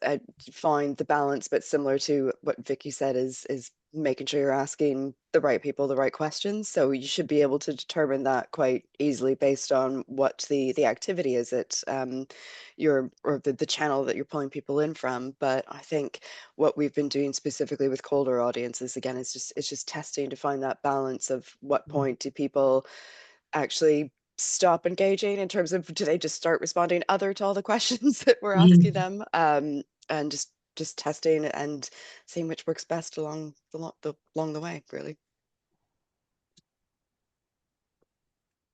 find the balance, but similar to what Vicky said, is making sure you're asking the right people the right questions. So you should be able to determine that quite easily based on what the activity is at the channel that you're pulling people in from. But I think what we've been doing specifically with colder audiences, again, is just testing to find that balance of what point do people actually stop engaging in terms of, do they just start responding other to all the questions that we're asking them, and just testing and seeing which works best along the way, really.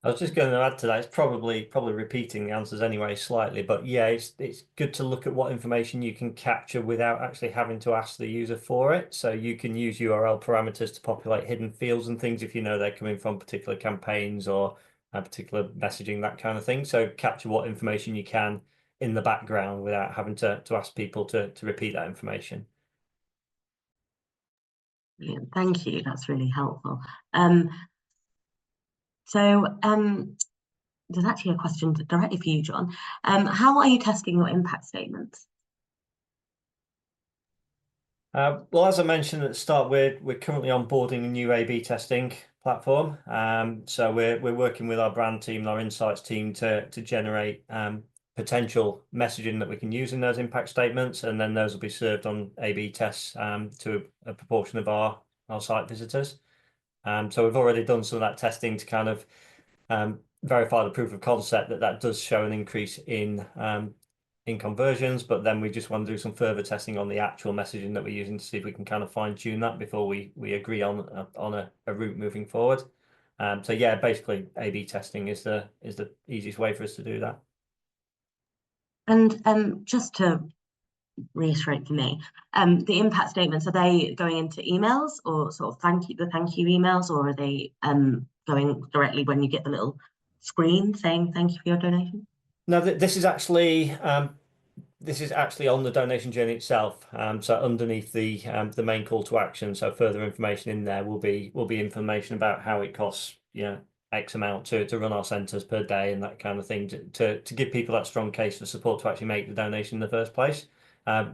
I was just going to add to that. It's probably repeating the answers anyway slightly, but yeah, it's good to look at what information you can capture without actually having to ask the user for it. So you can use URL parameters to populate hidden fields and things if you know they're coming from particular campaigns or particular messaging, that kind of thing. So capture what information you can in the background without having to ask people to repeat that information. Brilliant. Thank you. That's really helpful. There's actually a question directly for you, John. How are you testing your impact statements? Well, as I mentioned at the start, we're currently onboarding a new A/B testing platform. So we're working with our brand team and our insights team to generate potential messaging that we can use in those impact statements, and then those will be served on A/B tests to a proportion of our site visitors. So we've already done some of that testing to kind of verify the proof of concept that does show an increase in conversions, but then we just want to do some further testing on the actual messaging that we're using to see if we can kind of fine tune that before we agree on a route moving forward. So yeah, basically A/B testing is the easiest way for us to do that. And just to reiterate for me, the impact statements, are they going into emails or sort of thank you emails, or are they going directly when you get the little screen saying thank you for your donation? No, this is actually on the donation journey itself. So underneath the main call to action, so further information in there will be information about how it costs, X amount to run our centres per day and that kind of thing, to give people that strong case for support to actually make the donation in the first place.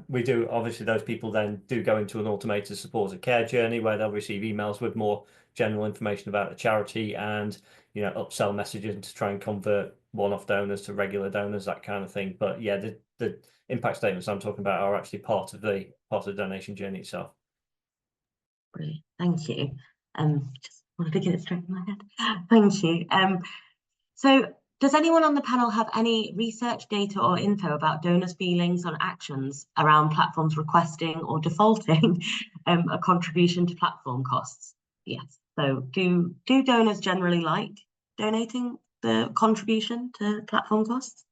We do, obviously, those people then do go into an automated supported care journey where they'll receive emails with more general information about the charity and upsell messages to try and convert one-off donors to regular donors, that kind of thing. But yeah, the impact statements I'm talking about are actually part of the donation journey itself. Brilliant, thank you. Just wanted to get it straight in my head. Thank you. So does anyone on the panel have any research, data, or info about donors' feelings on actions around platforms requesting or defaulting a contribution to platform costs? Yes. So do donors generally like donating the contribution to platform costs?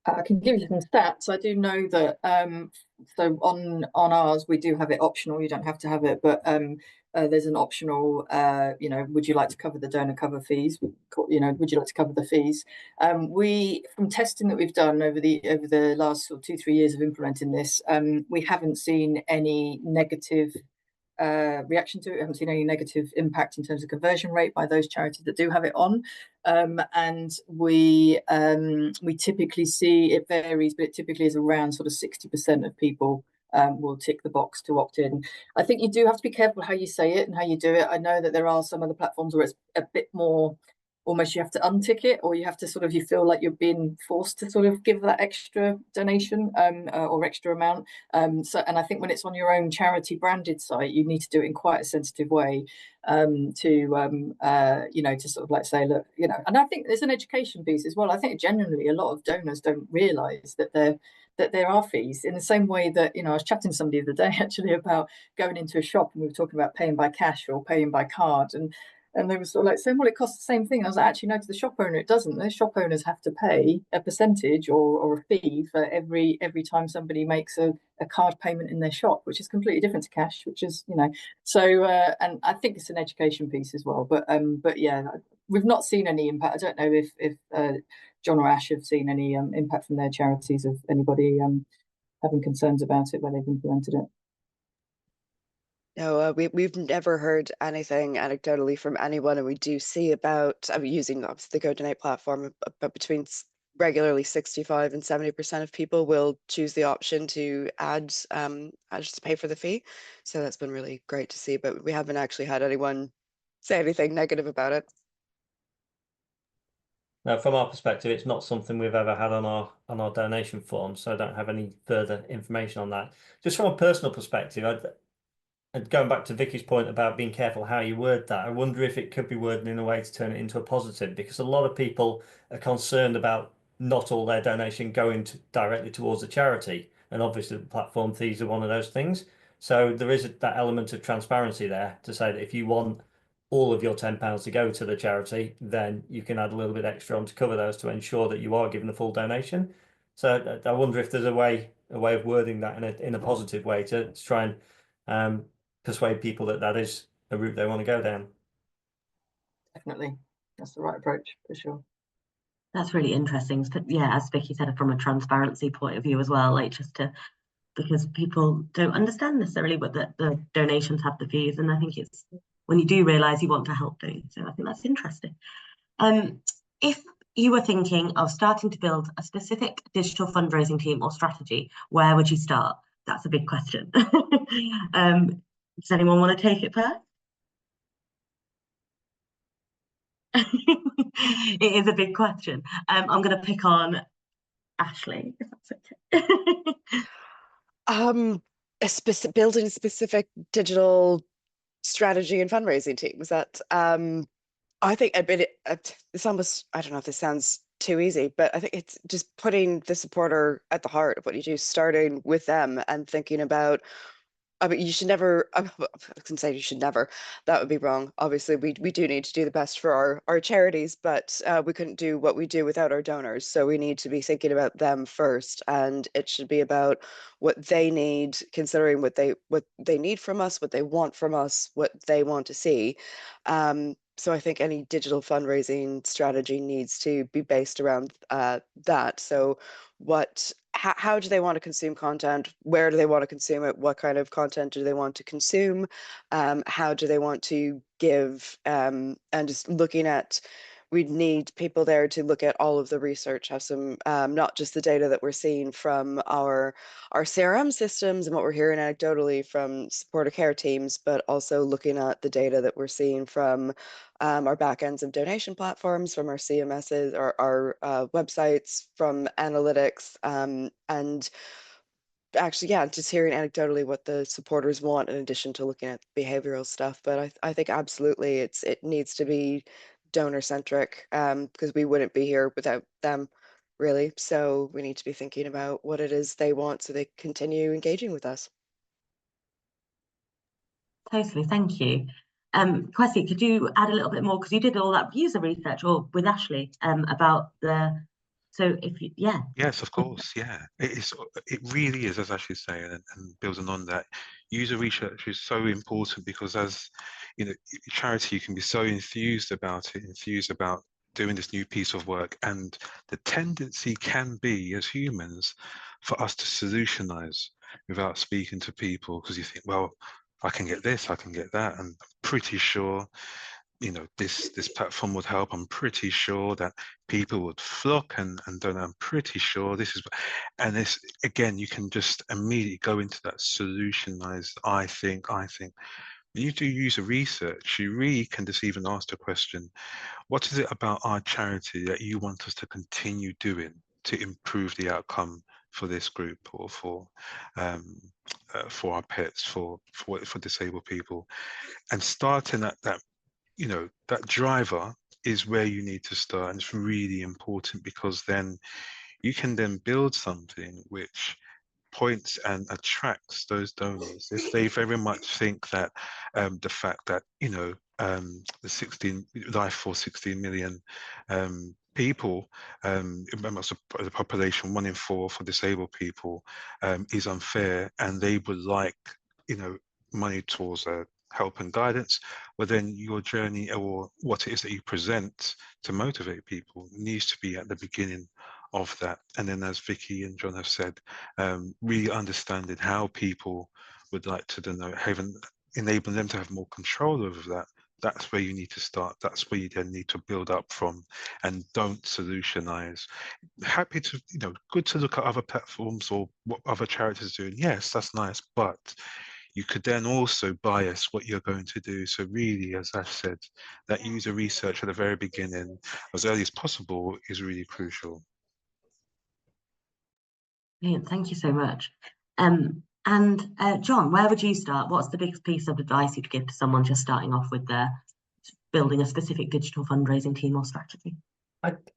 I can give you some stats. I do know that so on ours we do have it optional. You don't have to have it, but there's an optional. Would you like to cover the donor cover fees? Would you like to cover the fees? We, from testing that we've done over the last sort of 2-3 years of implementing this, we haven't seen any negative reaction to it. We haven't seen any negative impact in terms of conversion rate by those charities that do have it on. And we typically see, it varies, but it typically is around sort of 60% of people will tick the box to opt in. I think you do have to be careful how you say it and how you do it. I know that there are some other platforms where it's a bit more, almost you have to untick it, or you have to sort of, you feel like you're being forced to sort of give that extra donation or extra amount. And I think when it's on your own charity branded site, you need to do it in quite a sensitive way to sort of like say, look, and I think there's an education piece as well. I think generally a lot of donors don't realise that there are fees, in the same way that, I was chatting to somebody the other day actually about going into a shop, and we were talking about paying by cash or paying by card, and they were sort of like saying, well, it costs the same thing. I was like, actually, no, to the shop owner, it doesn't. Those shop owners have to pay a percentage or a fee for every time somebody makes a card payment in their shop, which is completely different to cash, which is, so, and I think it's an education piece as well. But yeah, we've not seen any impact. I don't know if John or Ash have seen any impact from their charities of anybody having concerns about it where they've implemented it. No, we've never heard anything anecdotally from anyone, and we do see about, using obviously the GoDonate platform, but between regularly 65 and 70% of people will choose the option to add just to pay for the fee. So that's been really great to see, but we haven't actually had anyone say anything negative about it. Now, from our perspective, it's not something we've ever had on our donation form, so I don't have any further information on that. Just from a personal perspective, and going back to Vicky's point about being careful how you word that, I wonder if it could be worded in a way to turn it into a positive, because a lot of people are concerned about not all their donation going directly towards a charity. And obviously the platform fees are one of those things. So there is that element of transparency there to say that if you want all of your £10 to go to the charity, then you can add a little bit extra on to cover those to ensure that you are given the full donation. So I wonder if there's a way of wording that in a positive way to try and persuade people that is a route they want to go down. Definitely, that's the right approach for sure. That's really interesting. But yeah, as Vicky said, from a transparency point of view as well, like because people don't understand necessarily what the donations have the fees, and I think it's when you do realise you want to help, don't you? So I think that's interesting. If you were thinking of starting to build a specific digital fundraising team or strategy, where would you start? That's a big question. Does anyone want to take it first? It is a big question. I'm going to pick on Ashley, if that's okay. Building a specific digital strategy and fundraising team. Was that I think it's almost, I don't know if this sounds too easy, but I think it's just putting the supporter at the heart of what you do, starting with them and thinking about, I mean, you should never, I can say you should never, that would be wrong. Obviously, we do need to do the best for our charities, but we couldn't do what we do without our donors. So we need to be thinking about them first, and it should be about what they need, considering what they need from us, what they want from us, what they want to see. So I think any digital fundraising strategy needs to be based around that. So how do they want to consume content? Where do they want to consume it? What kind of content do they want to consume? How do they want to give? And just looking at, we need people there to look at all of the research, have some, not just the data that we're seeing from our CRM systems and what we're hearing anecdotally from supporter care teams, but also looking at the data that we're seeing from our backends of donation platforms, from our CMSs, or our websites, from analytics, and actually, yeah, just hearing anecdotally what the supporters want in addition to looking at behavioral stuff. But I think absolutely it needs to be donor centric, because we wouldn't be here without them, really. So we need to be thinking about what it is they want so they continue engaging with us. Totally, thank you. Kwesi, could you add a little bit more, because you did all that user research, or with Ashley, about so if you, yeah. Yes, of course, yeah. It really is, as Ashley's saying, and building on that, user research is so important, because as you know, charity, you can be so enthused about doing this new piece of work, and the tendency can be, as humans, for us to solutionize without speaking to people, because you think, well, I can get this, I can get that, and I'm pretty sure, you know, this platform would help. I'm pretty sure that people would flock and donate. I'm pretty sure this is, and this again, you can just immediately go into that solutionized. I think. When you do user research, you really can just even ask the question, what is it about our charity that you want us to continue doing to improve the outcome for this group, or for our pets, for disabled people, and starting at that, you know, that driver is where you need to start, and it's really important, because then you can then build something which points and attracts those donors. If they very much think that the fact that, you know, the 16 life for 16 million people, amongst the population, 1 in 4 for disabled people, is unfair, and they would like, you know, money towards help and guidance, well, then your journey, or what it is that you present to motivate people, needs to be at the beginning of that. And then, as Vicky and John have said, really understanding how people would like to donate, enabling them to have more control over that. That's where you need to start. That's where you then need to build up from, and don't solutionize. Happy to, you know, good to look at other platforms or what other charities are doing. Yes, that's nice, but you could then also bias what you're going to do. So really, as Ash said, that user research at the very beginning, as early as possible, is really crucial. Brilliant, thank you so much. John, where would you start? What's the biggest piece of advice you'd give to someone just starting off with their building a specific digital fundraising team or strategy?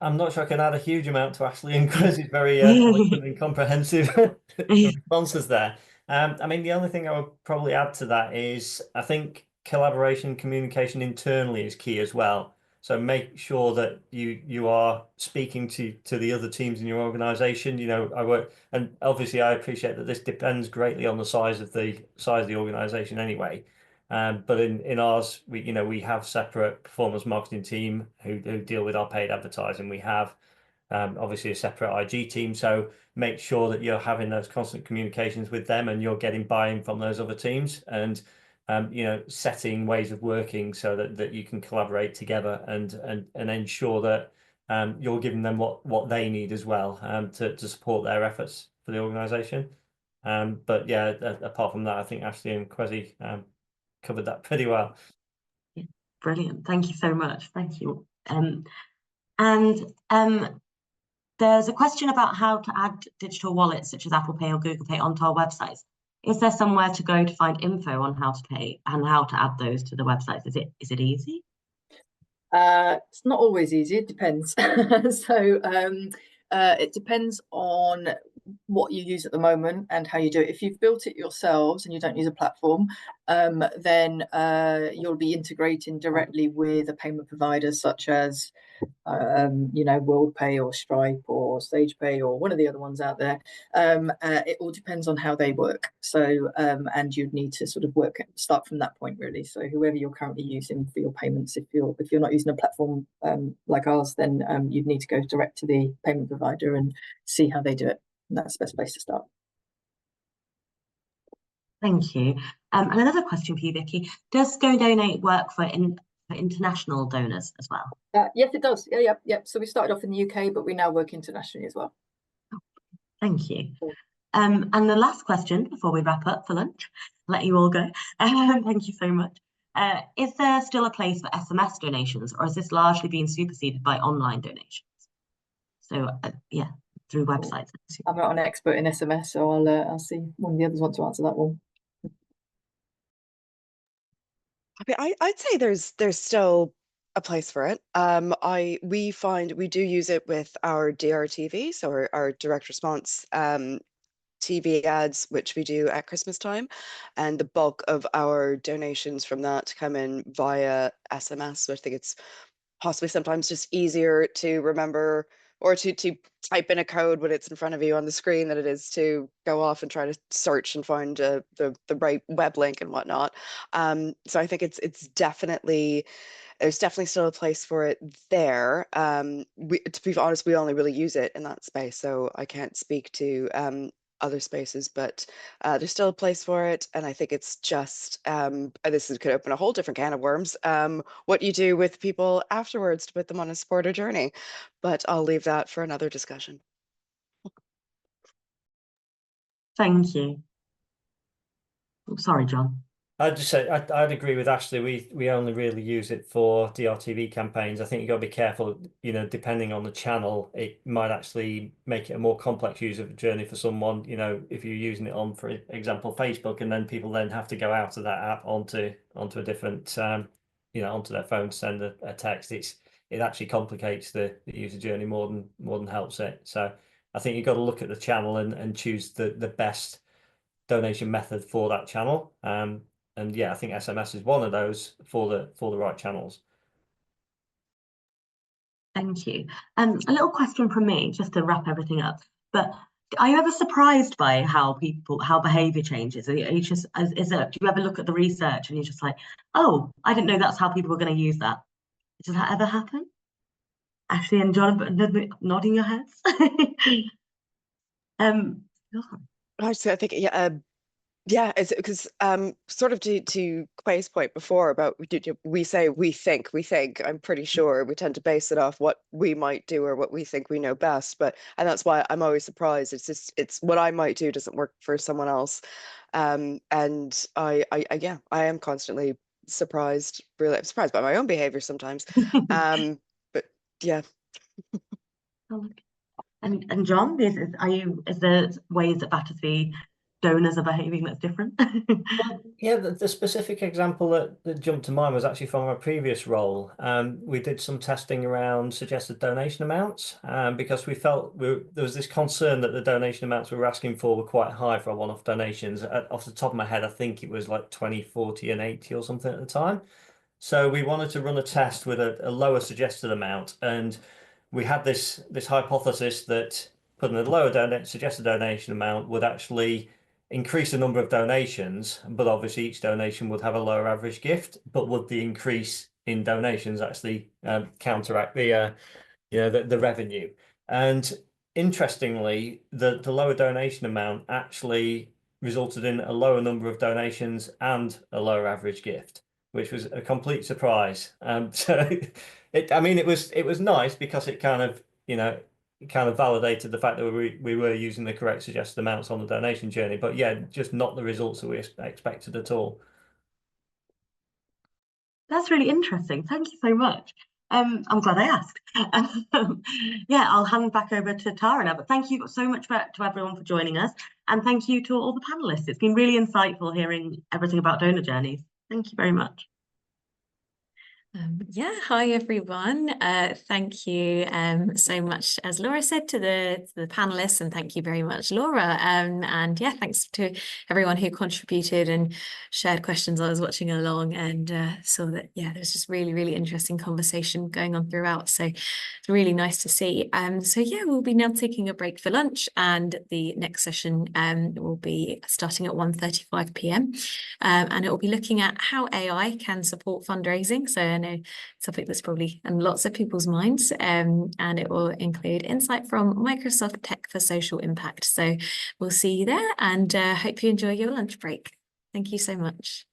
I'm not sure I can add a huge amount to Ashley and Chris's very eloquent and comprehensive responses there. I mean, the only thing I would probably add to that is I think collaboration, communication internally is key as well. So make sure that you are speaking to the other teams in your organization. You know, I work, and obviously I appreciate that this depends greatly on the size of the organization anyway. But in ours, we have separate performance marketing team who deal with our paid advertising. We have obviously a separate IG team. So make sure that you're having those constant communications with them, and you're getting buy-in from those other teams, and setting ways of working so that you can collaborate together, and ensure that you're giving them what they need as well, to support their efforts for the organisation. But yeah, apart from that, I think Ashley and Kwesi covered that pretty well. Yeah, brilliant. Thank you so much. Thank you. There's a question about how to add digital wallets such as Apple Pay or Google Pay onto our websites. Is there somewhere to go to find info on how to pay and how to add those to the websites? Is it easy? It's not always easy. It depends. So it depends on what you use at the moment and how you do it. If you've built it yourselves and you don't use a platform, then you'll be integrating directly with a payment provider such as WorldPay or Stripe or SagePay or one of the other ones out there. It all depends on how they work. So and you'd need to sort of start from that point really. So whoever you're currently using for your payments, if you're not using a platform like ours, then you'd need to go direct to the payment provider and see how they do it. And that's the best place to start. Thank you. And another question for you, Vicky. Does Go Donate work for international donors as well? Yes, it does. Yeah. So we started off in the UK, but we now work internationally as well. Oh, thank you. And the last question before we wrap up for lunch, let you all go. Thank you so much. Is there still a place for SMS donations, or is this largely being superseded by online donations? So yeah, through websites. I'm not an expert in SMS, so I'll see one of the others want to answer that one. I'd say there's still a place for it. We find we do use it with our DRTV, so our direct response TV ads, which we do at Christmas time, and the bulk of our donations from that come in via SMS. So I think it's possibly sometimes just easier to remember or to type in a code when it's in front of you on the screen than it is to go off and try to search and find the right web link and whatnot. So I think there's definitely still a place for it there. To be honest, we only really use it in that space, so I can't speak to other spaces, but there's still a place for it. And I think it's just, could open a whole different can of worms, what you do with people afterwards to put them on a supporter journey. But I'll leave that for another discussion. Thank you. Oh, sorry, John. I'd just say I'd agree with Ashley. We only really use it for DRTV campaigns. I think you've got to be careful, you know, depending on the channel, it might actually make it a more complex user journey for someone. You know, if you're using it on, for example, Facebook, and then people then have to go out of that app onto a different, you know, onto their phone to send a text. It actually complicates the user journey more than helps it. So I think you've got to look at the channel and choose the best donation method for that channel. And yeah, I think SMS is one of those for the right channels. Thank you. A little question from me, just to wrap everything up. But are you ever surprised by how behavior changes? Are you just, do you ever look at the research and you're just like, oh, I didn't know that's how people were going to use that? Does that ever happen? Ashley and John nodding your heads. I think, yeah, it's because sort of to Quay's point before about we say we think. I'm pretty sure we tend to base it off what we might do or what we think we know best. And that's why I'm always surprised. It's what I might do doesn't work for someone else. And I am constantly surprised. Really, I'm surprised by my own behavior sometimes. But yeah. And John, is there ways that Battersea donors are behaving that's different? Yeah, the specific example that jumped to mind was actually from our previous role. We did some testing around suggested donation amounts because we felt there was this concern that the donation amounts we were asking for were quite high for our one-off donations. Off the top of my head, I think it was like 20, 40 and 80 or something at the time. So we wanted to run a test with a lower suggested amount, and we had this hypothesis that putting a lower suggested donation amount would actually increase the number of donations, but obviously each donation would have a lower average gift. But would the increase in donations actually counteract the the revenue? And interestingly, the lower donation amount actually resulted in a lower number of donations and a lower average gift, which was a complete surprise. So it was nice because it kind of, you know, it kind of validated the fact that we were using the correct suggested amounts on the donation journey, but yeah, just not the results that we expected at all. That's really interesting. Thank you so much. I'm glad I asked. Yeah, I'll hand back over to Tara now, but thank you so much to everyone for joining us, and thank you to all the panelists. It's been really insightful hearing everything about donor journeys. Thank you very much. Yeah, hi everyone. Thank you so much, as Laura said, to the panelists, and thank you very much, Laura. And yeah, thanks to everyone who contributed and shared questions. I was watching along and saw that, yeah, there's just really interesting conversation going on throughout. So it's really nice to see. So yeah, we'll be now taking a break for lunch, and the next session will be starting at 1:35 p.m. And it will be looking at how AI can support fundraising. So I know topic that's probably in lots of people's minds, and it will include insight from Microsoft Tech for Social Impact. So we'll see you there, and hope you enjoy your lunch break. Thank you so much.